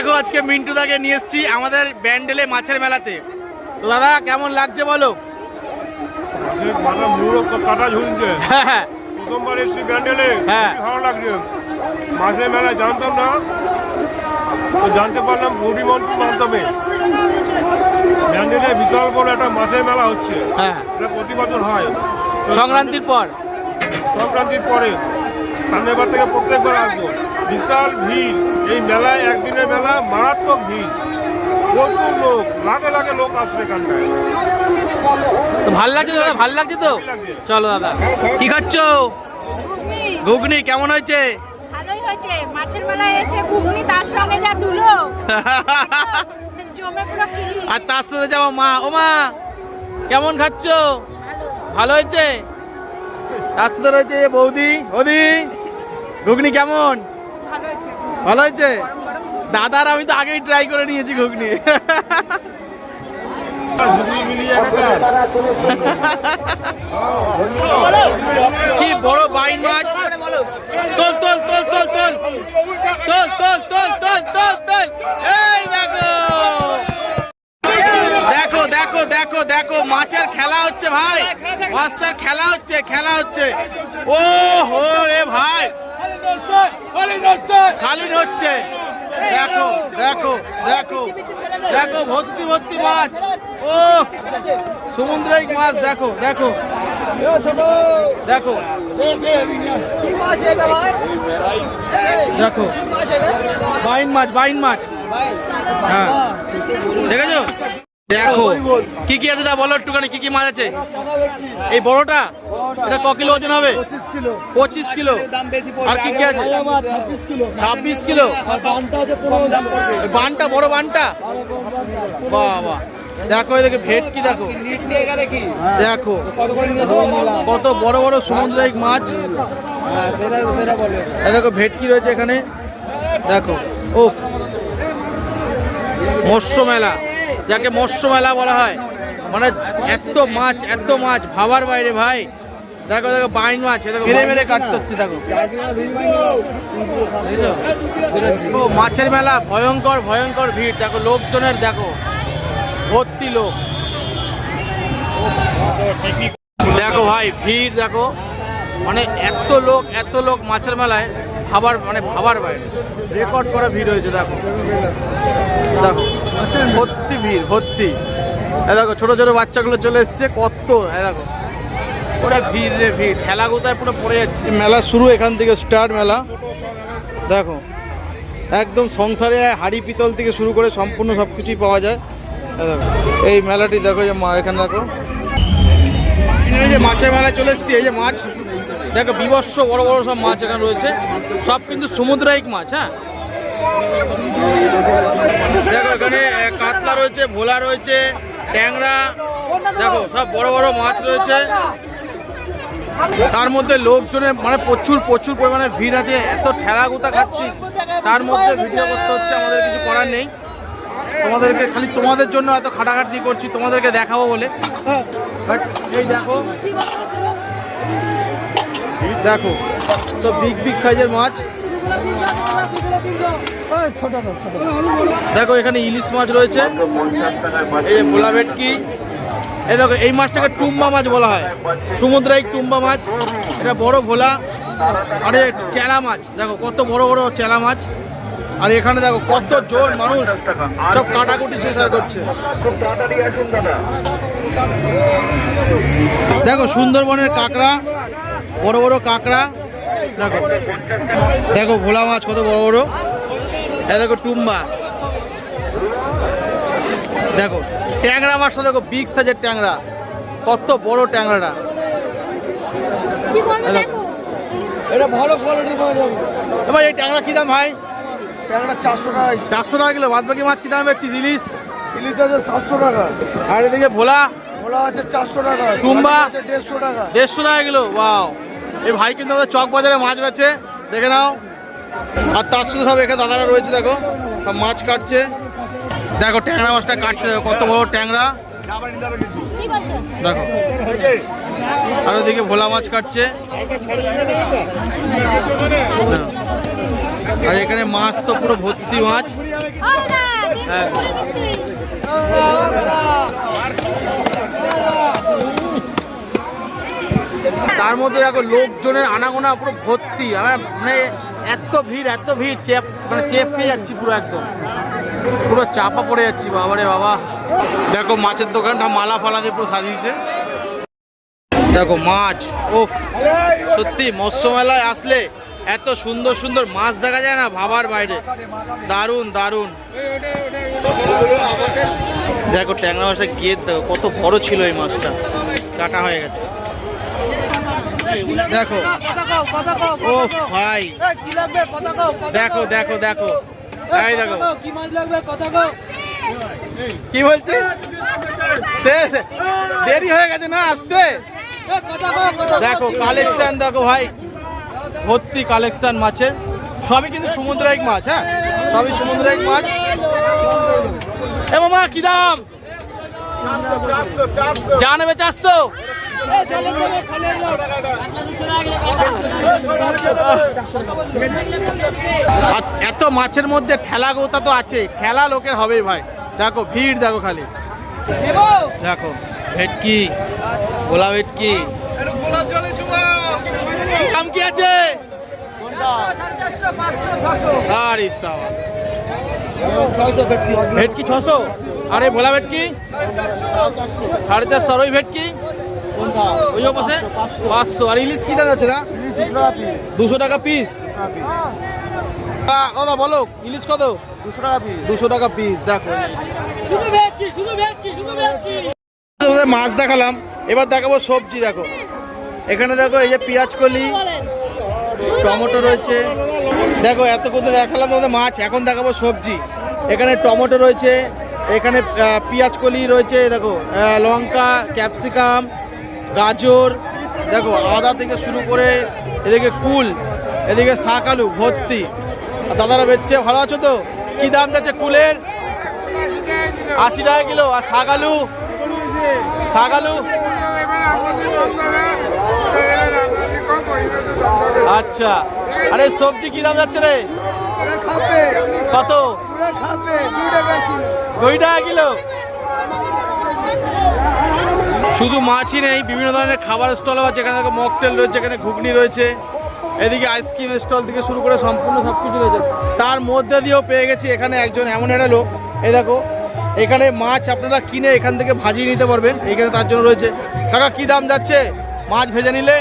দেখো আজকে মিন্টু দাকে নিয়ে এসেছি আমাদের ব্যান্ডেলে মাছের মেলাতে। তো দাদা কেমন লাগছে বলো? হ্যাঁ প্রথমবার এসেছি ব্যান্ডেলে, হ্যাঁ ভালো লাগছে। মাছের মেলা জানতাম না, তো জানতে পারলাম পরিমন্ত্রীর মাধ্যমে ব্যান্ডেলে বিশাল বড় একটা মাছের মেলা হচ্ছে। হ্যাঁ এটা প্রতি বছর হয় সংক্রান্তির পর, সংক্রান্তির পরে। সামনেবার থেকে প্রত্যেকবার আসবো। বিশাল ভিড় এই মেলায়, একদিনের মেলা, মারাত্মক ভিড়, প্রচুর লোক, লাখে লাখে লোক আসছে এখানটায়। তো ভাল লাগছে দাদা? ভাল লাগছে তো? চলো দাদা। কি খাচ্ছ? ঘুগনি। কেমন হয়েছে? ভালোই হয়েছে। মাছের মেলায় এসে ঘুগনি, তার সঙ্গে যা দুলো জমে পুরো কিলি। আর তার সাথে যাবো মা। ও মা কেমন খাচ্ছ? ভালো হয়েছে। তার সাথে রয়েছে বৌদি। বৌদি ঘুগনি কেমন? ভালো হয়েছে। দাদার আমি তো আগেই ট্রাই করে নিয়েছি ঘুগনি। কি বড় বাইন মাছ! তোল তোল তোল তোল তোল তোল তোল তোল তোল তোল তোল। এই দেখো দেখো দেখো দেখো দেখো মাছের খেলা হচ্ছে ভাই, মাছের খেলা হচ্ছে, খেলা হচ্ছে। ও হো রে ভাই, খালি হচ্ছে। দেখো দেখো দেখো দেখো ভর্তি ভর্তি মাছ। ও সমুদ্রিক মাছ, দেখো দেখো দেখো দেখো বাইন মাছ, বাইন মাছ। হ্যাঁ দেখেছো? দেখো কি কি আছে দা বলো একটুখানি, কি কি মাছ আছে? এই বড়টা এটা ক কিলো ওজন হবে? 25 কিলো। আর কি কি আছে? 26 কিলো। বানটা, বড় বানটা। বাবা দেখো এদিকে ভেটকি, দেখো দেখো কত বড় বড় সামুদ্রিক মাছ। দেখো ভেটকি রয়েছে এখানে, দেখো। ও মৎস্য মেলা, যাকে মৎস্য মেলা বলা হয়, মানে এত মাছ, এত মাছ ভাবার বাইরে ভাই। দেখো দেখো বাইন মাছ, দেখো মেরে মেরে কাটতে হচ্ছে। দেখো ও মাছের মেলা, ভয়ঙ্কর ভয়ঙ্কর ভিড়। দেখো লোকজনের, দেখো ভর্তি লোক। দেখো ভাই ভিড়, দেখো মানে এত লোক, এত লোক মাছের মেলায়, ভাবার মানে ভাবার বাইরে। রেকর্ড করা ভিড় হয়েছে। দেখো দেখো ভর্তি ভিড়, ভর্তি। দেখো ছোট ছোট বাচ্চাগুলো চলে এসছে কত। দেখো ওরা ভিড় রে ভিড়, ঠেলা গোতায় পুরো পড়ে যাচ্ছে। মেলা শুরু এখান থেকে স্টার্ট মেলা। দেখো একদম সংসারে হাড়ি পিতল থেকে শুরু করে সম্পূর্ণ সব কিছুই পাওয়া যায়। দেখো এই মেলাটি, দেখো যে এখানে দেখো এই যে মাছের মেলায় চলে এসেছি। এই যে মাছ দেখো, বিভৎস বড় বড় সব মাছ এখানে রয়েছে, সব কিন্তু সামুদ্রিক মাছ। হ্যাঁ দেখো এখানে কাতলা রয়েছে, ভোলা রয়েছে, ট্যাংরা, দেখো সব বড় বড় মাছ রয়েছে। তার মধ্যে লোকজনের মানে প্রচুর প্রচুর পরিমাণে ভিড় আছে। এত ঠেলা গুতা খাচ্ছি, তার মধ্যে ভিডিও করতে হচ্ছে, আমাদের কিছু করার নেই। তোমাদেরকে খালি তোমাদের জন্য এত খাটাখাটনি করছি, তোমাদেরকে দেখাবো বলে। বাট এই দেখো, দেখো সব বিগ বিগ সাইজের মাছ। দেখো এখানে ইলিশ মাছ রয়েছে, এই যে ভোলা ভেটকি। এই দেখো এই মাছটাকে টুম্বা মাছ বলা হয়, সমুদ্রিক টুম্বা মাছ। এটা বড় ভোলা। আর চেলা মাছ, দেখো কত বড় বড় চেলা মাছ। আর এখানে দেখো কত জোর মানুষ, সব কাটাকুটি শেষার করছে। দেখো সুন্দরবনের কাঁকড়া, বড় বড় কাঁকড়া। দেখো দেখো ভোলা মাছ কত বড় বড়। এই দেখো টুম্বা। দেখো ট্যাংরা মাছটা, দেখো বিগ সাইজের ট্যাংরা, কত বড় ট্যাংরাটা। এটা ভালো কোয়ালিটি পাওয়া যাবে। এবার এই ট্যাংরা কি দাম ভাই? ট্যাংরা 400 টাকা। 400 টাকা কিলো। বাদ বাকি মাছ কি দাম বেচছিস? ইলিশ? ইলিশ আছে 700 টাকা। আর এদিকে ভোলা? ভোলা আছে 400 টাকা। টুম্বা 150 টাকা। 150 টাকা কিলো। ওয়াও, এই ভাই কিন্তু আমাদের চক বাজারে মাছ বেচে, দেখে নাও। আর তার সাথে সব এখানে দাদারা রয়েছে, দেখো সব মাছ কাটছে। দেখো ট্যাংরা মাছটা কাটছে, দেখো কত বড় ট্যাংরা। দেখো আর ওদিকে ভোলা মাছ কাটছে। আর এখানে মাছ তো পুরো ভর্তি মাছ। হ্যাঁ। তার মধ্যে দেখো লোকজনের আনাগোনা পুরো ভর্তি, আমার মানে এত ভিড় চেপ মানে চেপে যাচ্ছি পুরো, একদম পুরো চাপা পড়ে যাচ্ছি। বাবারে বাবা, দেখো মাছের দোকানটা মালা ফালা দিয়ে পুরো সাজিয়েছে। দেখো মাছ, ও সত্যি মৎস্য মেলায় আসলে এত সুন্দর সুন্দর মাছ দেখা যায় না, ভাবার বাইরে। দারুণ দারুণ। দেখো ট্যাংরা মাছের গেট দেখো কত বড় ছিল, এই মাছটা কাটা হয়ে গেছে। দেখো ও ভাই, দেখো দেখো দেখো, এই দেখো কি বলছে, সে দেরি হয়ে গেছে না আসতে। দেখো কালেকশন দেখো ভাই, ভর্তি কালেকশন মাছের, সবই কিন্তু সমুদ্রিক মাছ। হ্যাঁ, সবই সমুদ্রিক মাছ। এ মামা কি দাম? যা নেবে 400। এত মাছের মধ্যে ঠেলা গোতা তো আছে, ঠেলা লোকের হবেই ভাই। দেখো ভিড় দেখো খালি, দেখো ভেটকি, গোলা ভেটকি। দাম কি আছে? আরে সাবাস, ভেটকি 600। আরে ভোলা ভেটকি 450। আর ওই ভেটকি ওই পাশে 500। আর ইলিশ কি দাম আছে? দা 200 টাকা পিস। দাদা বলো ইলিশ কত? 200 টাকা পিস। 200 টাকা পিস। দেখো মাছ দেখালাম, এবার দেখাবো সবজি। দেখো এখানে দেখো এই যে পেঁয়াজ কলি, টমেটো রয়েছে। দেখো এত করতে দেখালাম তোমাদের মাছ, এখন দেখাবো সবজি। এখানে টমেটো রয়েছে, এখানে পেঁয়াজ কলি রয়েছে, দেখো লঙ্কা, ক্যাপসিকাম, গাজর, দেখো আদা থেকে শুরু করে এদিকে কুল, এদিকে শাক আলু ভর্তি। আর দাদারা বেচছে। ভালো আছো তো? কি দাম যাচ্ছে কুলের? 80 টাকা কিলো। আর শাক আলু? আচ্ছা। আরে সবজি কি দাম যাচ্ছে রে? কত? 2 টাকা কিলো। শুধু মাছই নেই, বিভিন্ন ধরনের খাবার স্টলও আছে। এখানে দেখো মকটেল রয়েছে, এখানে ঘুগনি রয়েছে, এদিকে আইসক্রিম স্টল থেকে শুরু করে সম্পূর্ণ সব কিছু রয়েছে। তার মধ্যে দিয়েও পেয়ে গেছি এখানে একজন এমন একটা লোক, এই দেখো এখানে মাছ আপনারা কিনে এখান থেকে ভাজিয়ে নিতে পারবেন। এখানে তার জন্য রয়েছে। কাকা কি দাম যাচ্ছে মাছ ভেজে নিলে?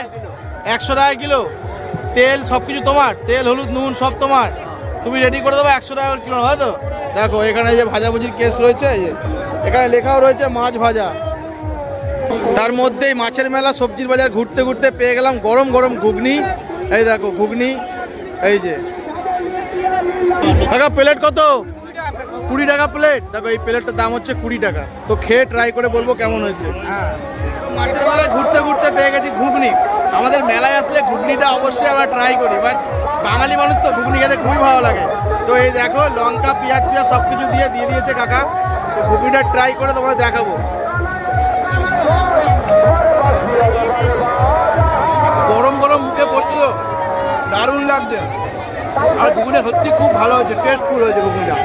100 টাকা কিলো। তেল সব কিছু তোমার, তেল হলুদ নুন সব তোমার, তুমি রেডি করে দেবো 100 টাকা কিলো, হয়তো? দেখো এখানে যে ভাজাভুজির কেস রয়েছে, এই যে এখানে লেখাও রয়েছে মাছ ভাজা। তার মধ্যেই মাছের মেলা সবজির বাজার ঘুরতে ঘুরতে পেয়ে গেলাম গরম গরম ঘুগনি। এই দেখো ঘুগনি, এই যে কাকা প্লেট কত? 20 টাকা প্লেট। দেখো এই প্লেটটার দাম হচ্ছে 20 টাকা। তো খেয়ে ট্রাই করে বলবো কেমন হয়েছে। তো মাছের মেলায় ঘুরতে ঘুরতে পেয়ে গেছি ঘুগনি। আমাদের মেলায় আসলে ঘুগনিটা অবশ্যই আমরা ট্রাই করি, বাট বাঙালি মানুষ তো ঘুগনি খেতে খুবই ভালো লাগে। তো এই দেখো লঙ্কা পেঁয়াজ সব কিছু দিয়ে দিয়েছে কাকা। তো ঘুগনিটা ট্রাই করে তোমরা দেখাবো। গরম গরম মুখে পড়ছে, তো দারুণ লাগছে। আর ঘুগনি সত্যি খুব ভালো হয়েছে, টেস্টফুল হয়েছে ঘুগনিটা।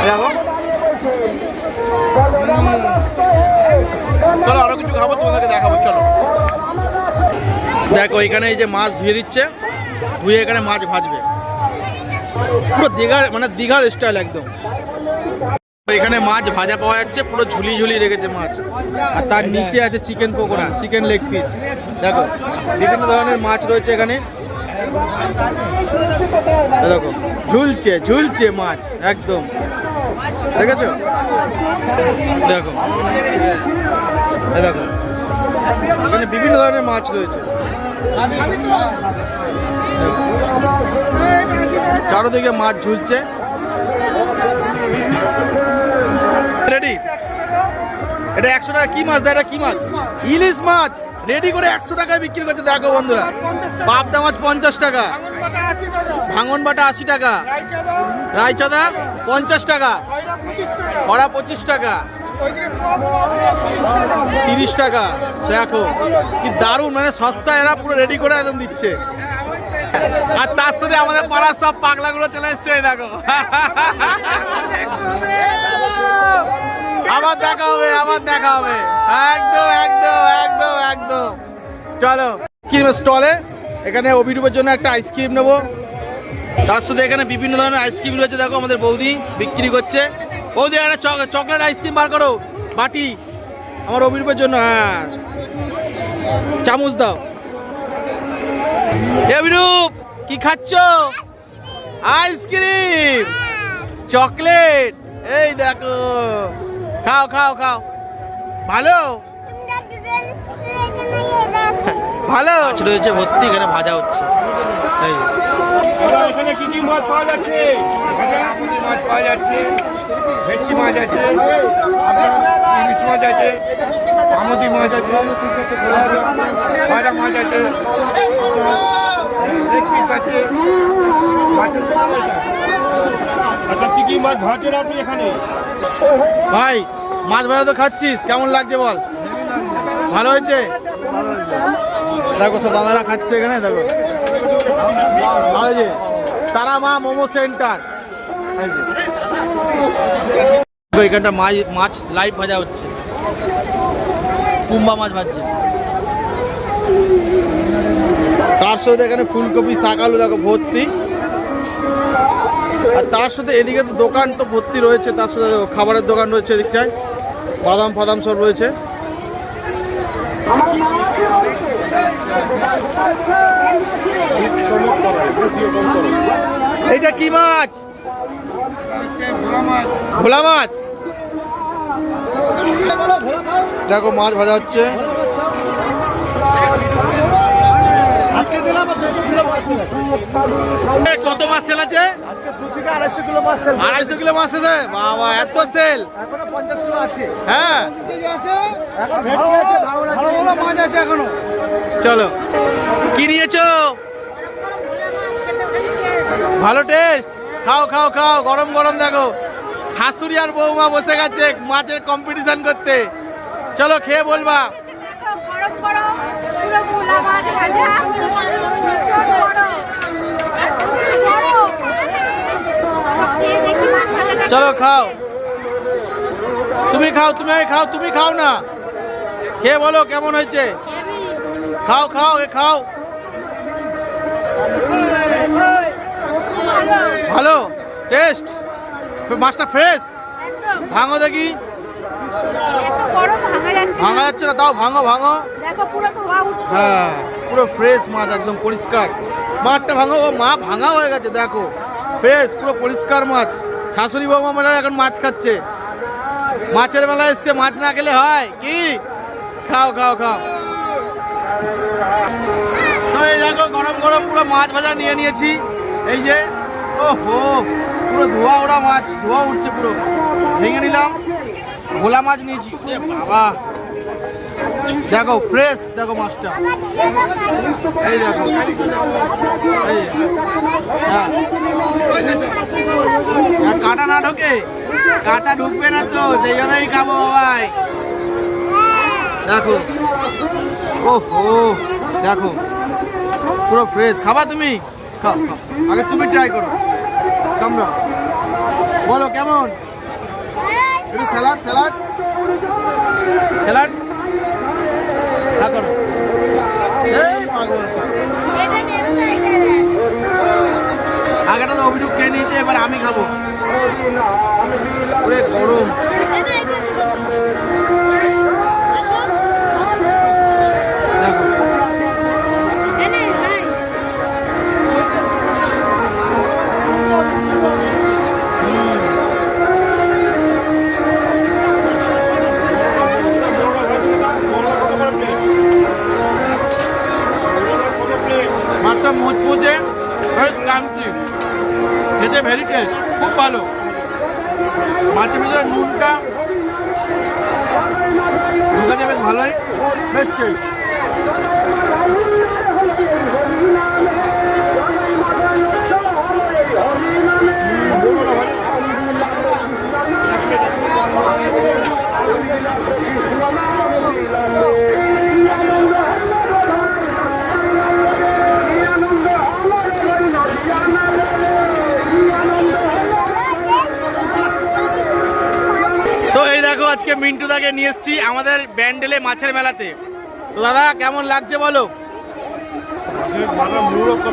দেখো চলো আরো কিছু খাবো, তোমাদেরকে দেখাবো। চলো দেখো এখানে এই যে মাছ ধুয়ে দিচ্ছে, ধুয়ে এখানে মাছ ভাজবে, পুরো দীঘার স্টাইল একদম। এখানে মাছ ভাজা পাওয়া যাচ্ছে, পুরো ঝুলিয়ে রেখেছে মাছ। আর তার নিচে আছে chicken pakora, chicken leg piece. দেখো বিভিন্ন ধরনের মাছ রয়েছে এখানে। দেখো ঝুলছে মাছ একদম, দেখেছো? দেখো দেখো এখানে বিভিন্ন ধরনের মাছ রয়েছে, চারোদিকে মাছ ঝুলছে। রেডি? এটা 100 টাকা। কি মাছ? এটা কি মাছ? ইলিশ মাছ রেডি করে 100 টাকায় বিক্রি করছে। দেখো বন্ধুরা, পাবদা মাছ 50 টাকা, ভাঙন বাটা 80 টাকা, রায়চাঁদা 50 টাকা, খরা 25 টাকা, 30 টাকা। দেখো কি দারুণ, মানে সস্তা, এরা পুরো রেডি করে একদম দিচ্ছে। আর তার সাথে আমাদের পাড়ার সব পাগলাগুলো চলে এসছে, এই দেখো। আবার দেখা হবে, আবার দেখা হবে, একদম একদম একদম একদম। চলো আইসক্রিমের স্টলে, এখানে অভিরূপের জন্য একটা আইসক্রিম নেবো। তার সাথে এখানে বিভিন্ন ধরনের আইসক্রিম রয়েছে, দেখো আমাদের বৌদি বিক্রি করছে। বৌদি একটা চকলেট আইসক্রিম বার করো, বাটি আমার অভিরূপের জন্য। হ্যাঁ, চামচ দাও। অভিরূপ কি খাচ্ছ? আইসক্রিম, চকলেট, এই দেখো, খাও খাও খাও। ভালো ভালো রয়েছে ভর্তি, এখানে ভাজা হচ্ছে। এই এখানে কি কি মাছ পাওয়া যাচ্ছে? মাছ পাওয়া যাচ্ছে, ভেটকি মাছ আছে, ইলিশ মাছ আছে, আমদি মাছ আছে, ভাজা মাছ আছে, লেগ পিস আছে, মাছের দোকান আছে। আচ্ছা, কি কি মাছ ভাজেন আপনি এখানে? ভাই মাছ ভাজা তো খাচ্ছিস, কেমন লাগছে বল? ভালো হয়েছে? দেখো সব দাদারা খাচ্ছে এখানে, দেখো। আর এই যে তারা মা মোমো সেন্টার, এখানটা মাছ লাইভ ভাজা হচ্ছে, কুম্বা মাছ ভাজছে। তার সাথে এখানে ফুলকপি, শাক, আলু দেখো ভর্তি। আর তার সাথে এদিকে তো দোকান তো ভর্তি রয়েছে, তার সাথে দেখো খাবারের দোকান রয়েছে এদিকটায়, বাদাম ফাদাম সব রয়েছে। এইটা কি মাছ? ভোলা মাছ। দেখো মাছ ভাজা হচ্ছে। কত মাছ সেল আছে? 2-250 কিলো মাছ সেল। 250 কিলো মাছ আছে, বাবা এত সেল। এখনো 50 কিলো আছে। হ্যাঁ, এখন ভালো ভালো মাছ আছে এখনো। চলো কি নিয়েছো? ভালো টেস্ট, খাও খাও খাও, গরম গরম। দেখো শাশুড়ি আর বৌমা বসে গেছে মাছের কম্পিটিশন করতে। চলো খেয়ে বলবা। গরম গরম পুরো ভোলা মাছ ভাজা, ভীষণ গরম। খেয়ে দেখি মাছ ভাজাটা। চলো খাও, তুমি খাও, তুমি খাও, তুমি খাও না, খেয়ে বলো কেমন হয়েছে। খাও খাও, এ খাও। ভালো টেস্ট, মাছটা ফ্রেশ। ভাঙো দেখি। গরম ভাঙা যাচ্ছে ভাঙা যাচ্ছে না, তাও ভাঙো ভাঙো। দেখো পুরো ধোয়া উঠছে। হ্যাঁ, পুরো ফ্রেশ মাছ, একদম পরিষ্কার। মাছটা ভাঙো, ও মা ভাঙা হয়ে গেছে, দেখো ফ্রেশ, পুরো পরিষ্কার মাছ। শাশুড়ি বৌমা মেলায় এখন মাছ খাচ্ছে, মাছের মেলা এসছে, মাছ না খেলে হয় কি? খাও খাও খাও। তো এই দেখো গরম গরম পুরো মাছ ভাজা নিয়ে নিয়েছি, এই যে। ওহো, পুরো ধোয়া ওরা মাছ, ধোয়া উঠছে পুরো। ভেঙে নিলাম, ভোলা মাছ নিয়েছি। এ বাবা, দেখো ফ্রেশ, দেখো মাছটা, এই দেখো, এই হ্যাঁ। আর কাঁটা না ঢোকে, কাঁটা ঢুকবে না তো, সেইভাবেই খাবো বাবাই। দেখো, ওহো, দেখো পুরো ফ্রেশ। খাবা তুমি? খাও খাও, আগে তুমি ট্রাই করো, তোমরা বলো কেমন। একটু স্যালাড স্যালাড স্যালাড খা করো। এই পাগল, আগেটা তো অভিযোগ খেয়ে নিয়েছে, এবার আমি খাবো। পুরো গরম। দেখো মাছটা মুচমুচে, ক্রান্তি, খেতে ভেরি টেস্ট, খুব ভালো। মাছের ভিতরে নুনটা ঢুকাতে বেশ ভালোই, বেশ টেস্ট। আজকে মিন্টু দাকে নিয়ে এসেছি আমাদের ব্যান্ডেলে মাছের মেলাতে। তো দাদা কেমন লাগছে বলো?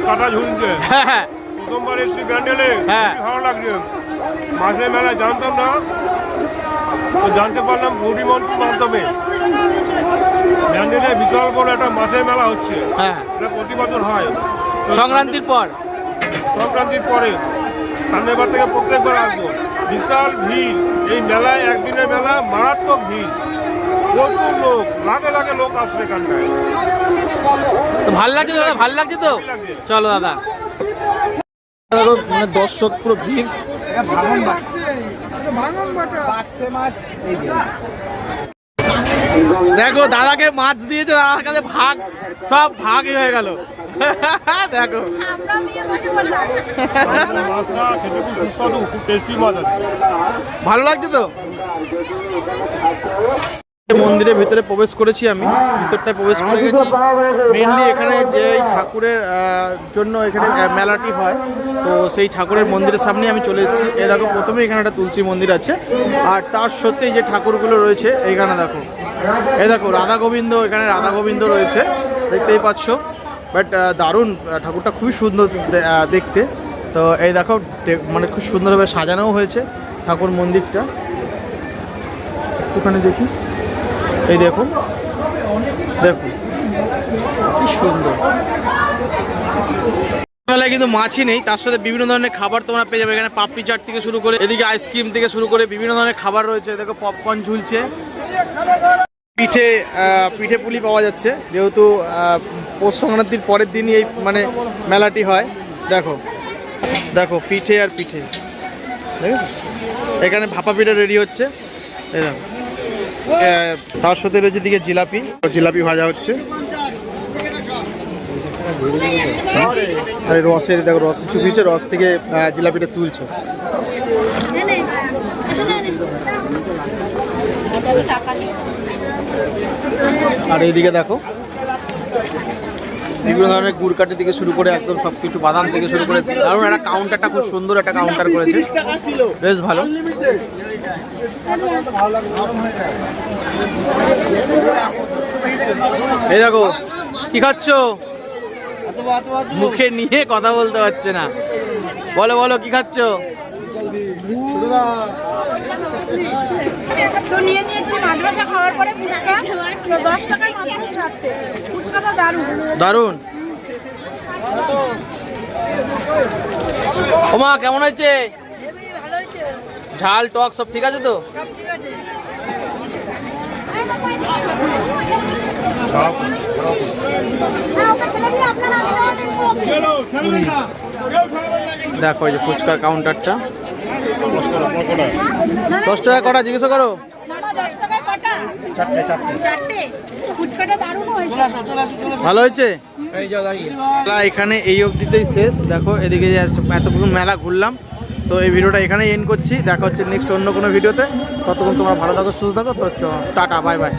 কাটা ঝুলছে, হ্যাঁ প্রথমবার এসেছি ব্যান্ডেলে, হ্যাঁ। ভালো লাগছে। মাছের মেলা জানতাম না, তো জানতে পারলাম গৌরীমন্ত্রীর মাধ্যমে। ব্যান্ডেলে বিশাল বড় একটা মাছের মেলা হচ্ছে, হ্যাঁ এটা প্রতি বছর হয়। তো সংক্রান্তির পর। সংক্রান্তির পরে সামনেবার থেকে প্রত্যেকবার আসবো। বিশাল ভিড় এই মেলায়, একদিনের মেলা, মারাত্মক ভিড়, প্রচুর লোক, লাখে লাখে লোক আসছে এখানটায়। তো ভাল লাগছে দাদা? ভাল লাগছে তো? চলো দাদা। মানে দর্শক পুরো ভিড়। দেখো দাদাকে মাছ দিয়েছে, দাদার কাছে ভাগ, সব ভাগই হয়ে গেল। দেখো আমরা নিয়ে বসে পড়লাম। মাছটা খেতে খুব সুস্বাদু, খুব টেস্টি মাছ আছে। ভালো লাগছে তো? মন্দিরের ভিতরে প্রবেশ করেছি, আমি ভিতরটায় প্রবেশ করে গেছি। মেনলি এখানে যে ঠাকুরের জন্য এখানে মেলাটি হয়, তো সেই ঠাকুরের মন্দিরের সামনে আমি চলে এসেছি। এ দেখো প্রথমে এখানে একটা তুলসী মন্দির আছে, আর তার সত্যি যে ঠাকুরগুলো রয়েছে এইখানে দেখো, এই দেখো রাধা গোবিন্দ, এখানে রাধা গোবিন্দ রয়েছে দেখতেই পাচ্ছ। বাট দারুণ, ঠাকুরটা খুবই সুন্দর দেখতে। তো এই দেখো মানে খুব সুন্দরভাবে সাজানোও হয়েছে ঠাকুর মন্দিরটা। একটুখানি দেখি, এই দেখুন, দেখুন কি সুন্দর। মেলায় কিন্তু মাছই নেই, তার সাথে বিভিন্ন ধরনের খাবার তোমরা পেয়ে যাবে। এখানে পাপড়ি চাট থেকে শুরু করে এদিকে আইসক্রিম থেকে শুরু করে বিভিন্ন ধরনের খাবার রয়েছে। দেখো পপকর্ন ঝুলছে, পিঠে পুলি পাওয়া যাচ্ছে, যেহেতু পৌষ সংক্রান্তির পরের দিনই এই মানে মেলাটি হয়। দেখো দেখো পিঠে আর পিঠে, দেখেছো? এখানে ভাপা পিঠে রেডি হচ্ছে, এই দেখো। তার সাথে রয়েছে দিকে জিলাপি, জিলাপি ভাজা হচ্ছে। আর রসের দেখো, রস চুপিয়েছে, রস থেকে জিলাপিটা তুলছে। আর এইদিকে দেখো বিভিন্ন ধরনের গুড় কাঠি থেকে শুরু করে একদম সব কিছু, বাদাম থেকে শুরু করে। কারণ একটা কাউন্টারটা খুব সুন্দর একটা কাউন্টার করেছে, বেশ ভালো। এই দেখো কি খাচ্ছ? মুখে নিয়ে কথা বলতে পারছে না। বলো বলো কি খাচ্ছ? তো নিয়ে নিয়েছি মাছ ভাজা, খাওয়ার পরে ফুচকা, তো 10 টাকায় মাত্র 4টে। ফুচকাটা দারুণ দারুণ। ওমা কেমন হয়েছে? ভালো হয়েছে, ঝাল টক সব ঠিক আছে তো? সব ঠিক আছে। দেখো এই যে ফুচকার কাউন্টারটা। 10 টাকা কটা জিজ্ঞেস করো? 10 টাকায় কটা? 4টে। ফুচকাটা দারুণ হয়েছে। ভালো হয়েছে? এখানে এই অবধিতেই শেষ। দেখো এদিকে যে এতক্ষণ মেলা ঘুরলাম, তো এই ভিডিওটা এখানেই এন্ড করছি। দেখা হচ্ছে নেক্সট অন্য কোনো ভিডিওতে। ততক্ষণ তোমরা ভালো থাকো, সুস্থ থাকো। তো টাটা, বাই বাই।